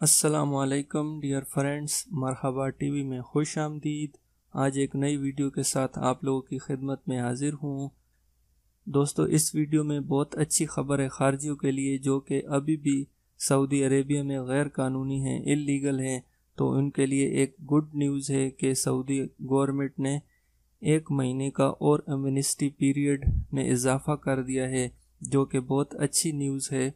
अस्सलाम वालेकुम dear friends, मरहबा TV में खुश आमदीद। आज एक नई वीडियो के साथ आप लोगों की खिदमत में हाजिर हूँ। दोस्तों, इस वीडियो में बहुत अच्छी खबर है खारजियों के लिए जो कि अभी भी सऊदी अरेबिया में गैर कानूनी हैं, इल्लीगल हैं। तो उनके लिए एक गुड न्यूज़ है कि सऊदी गवर्नमेंट ने 1 महीने का और एमनेस्टी पीरियड में इजाफा कर दिया है, जो कि बहुत अच्छी न्यूज़ है।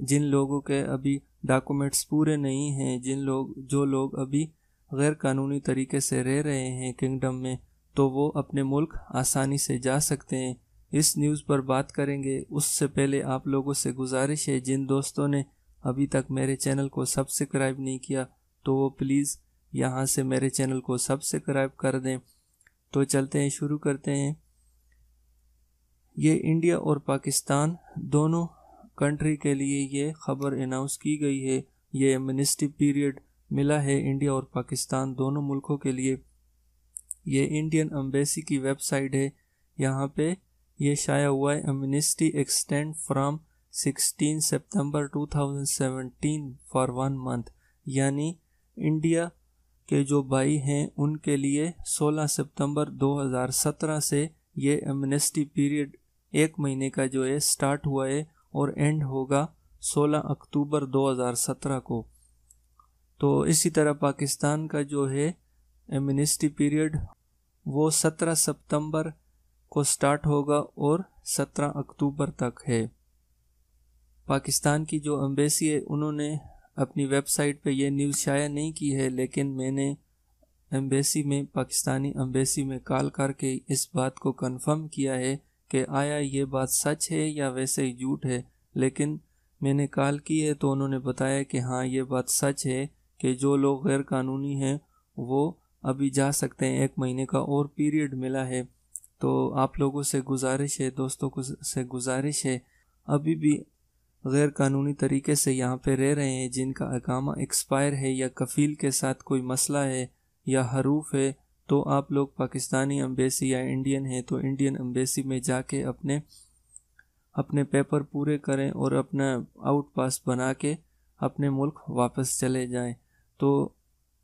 जिन लोगों के अभी डॉक्यूमेंट्स पूरे नहीं हैं, जो लोग अभी गैर कानूनी तरीके से रह रहे हैं किंगडम में, तो वो अपने मुल्क आसानी से जा सकते हैं। इस न्यूज़ पर बात करेंगे। उससे पहले आप लोगों से गुजारिश है, जिन दोस्तों ने अभी तक मेरे चैनल को सब्सक्राइब नहीं किया तो वो प्लीज़ यहाँ से मेरे चैनल को सब्सक्राइब कर दें। तो चलते हैं, शुरू करते हैं। ये इंडिया और पाकिस्तान दोनों कंट्री के लिए ये खबर अनाउंस की गई है। ये एमनेस्टी पीरियड मिला है इंडिया और पाकिस्तान दोनों मुल्कों के लिए। ये इंडियन एम्बेसी की वेबसाइट है, यहाँ पे ये शाया हुआ है। Amnesty extend from 16 September 2017 for 1 month, यानी इंडिया के जो भाई हैं उनके लिए 16 सितंबर 2017 से ये एमनेस्टी पीरियड 1 महीने का जो है स्टार्ट हुआ है और एंड होगा 16 अक्टूबर 2017 को। तो इसी तरह पाकिस्तान का जो है एमनेस्टी पीरियड वो 17 सितंबर को स्टार्ट होगा और 17 अक्टूबर तक है। पाकिस्तान की जो एम्बेसी है उन्होंने अपनी वेबसाइट पे ये न्यूज़ शाया नहीं की है, लेकिन मैंने पाकिस्तानी एम्बेसी में कॉल करके इस बात को कंफर्म किया है कि आया ये बात सच है या वैसे ही झूठ है। लेकिन मैंने कॉल की है तो उन्होंने बताया कि हाँ, ये बात सच है कि जो लोग गैर कानूनी हैं वो अभी जा सकते हैं। 1 महीने का और पीरियड मिला है। तो आप लोगों से गुजारिश है, दोस्तों को से गुजारिश है, अभी भी गैर कानूनी तरीके से यहाँ पे रह रहे हैं, जिनका इकामा एक्सपायर है या कफील के साथ कोई मसला है या हरूफ है, तो आप लोग पाकिस्तानी एम्बेसी या इंडियन है तो इंडियन एम्बेसी में जाके अपने पेपर पूरे करें और अपना आउट पास बना के अपने मुल्क वापस चले जाएं। तो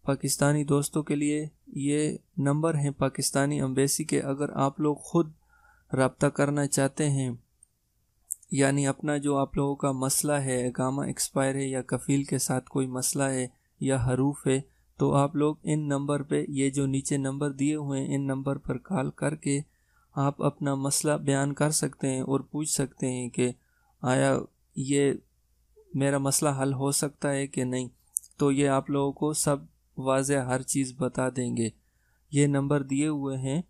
पाकिस्तानी दोस्तों के लिए ये नंबर हैं पाकिस्तानी एम्बेसी के। अगर आप लोग खुद रब्ता करना चाहते हैं, यानी अपना जो आप लोगों का मसला है, इकामा एक्सपायर है या कफील के साथ कोई मसला है या हरूफ है, तो आप लोग इन नंबर पे, ये जो नीचे नंबर दिए हुए हैं, इन नंबर पर कॉल करके आप अपना मसला बयान कर सकते हैं और पूछ सकते हैं कि आया ये मेरा मसला हल हो सकता है कि नहीं। तो ये आप लोगों को सब वाज़ेह हर चीज़ बता देंगे। ये नंबर दिए हुए हैं,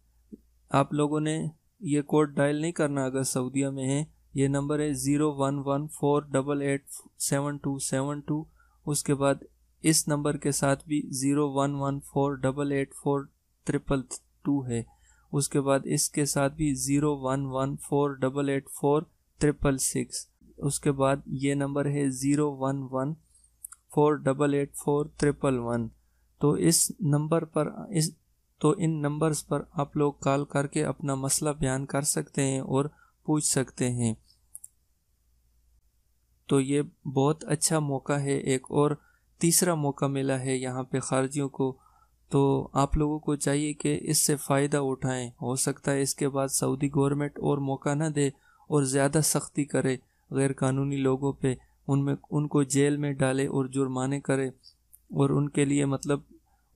आप लोगों ने ये कोड डायल नहीं करना अगर सऊदीया में है। ये नंबर है 0114887272। उसके बाद इस नंबर के साथ भी 0114884322 है। उसके बाद इसके साथ भी 0114884666। उसके बाद ये नंबर है 0114884111। तो इन नंबर्स पर आप लोग कॉल करके अपना मसला बयान कर सकते हैं और पूछ सकते हैं। तो ये बहुत अच्छा मौका है। एक और तीसरा मौका मिला है यहाँ पे खारजियों को, तो आप लोगों को चाहिए कि इससे फ़ायदा उठाएं। हो सकता है इसके बाद सऊदी गवर्नमेंट और मौका ना दे और ज़्यादा सख्ती करे गैर कानूनी लोगों पे, उनको जेल में डाले और जुर्माने करे और उनके लिए मतलब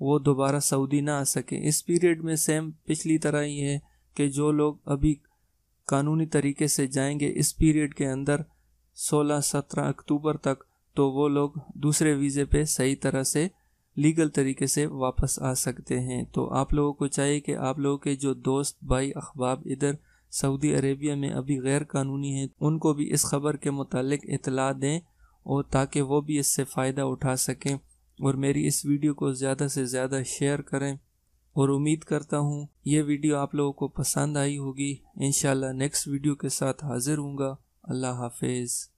वो दोबारा सऊदी ना आ सके। इस पीरियड में सेम पिछली तरह ही है कि जो लोग अभी कानूनी तरीके से जाएंगे इस पीरियड के अंदर 16-17 अक्टूबर तक, तो वो लोग दूसरे वीज़े पे सही तरह से लीगल तरीके से वापस आ सकते हैं। तो आप लोगों को चाहिए कि आप लोगों के जो दोस्त भाई अहबाब इधर सऊदी अरेबिया में अभी गैर कानूनी हैं, उनको भी इस खबर के मुतालिक इतला दें और ताकि वो भी इससे फ़ायदा उठा सकें और मेरी इस वीडियो को ज़्यादा से ज़्यादा शेयर करें। और उम्मीद करता हूँ ये वीडियो आप लोगों को पसंद आई होगी। इंशाल्लाह नेक्स्ट वीडियो के साथ हाजिर हूँगा। अल्लाह हाफिज़।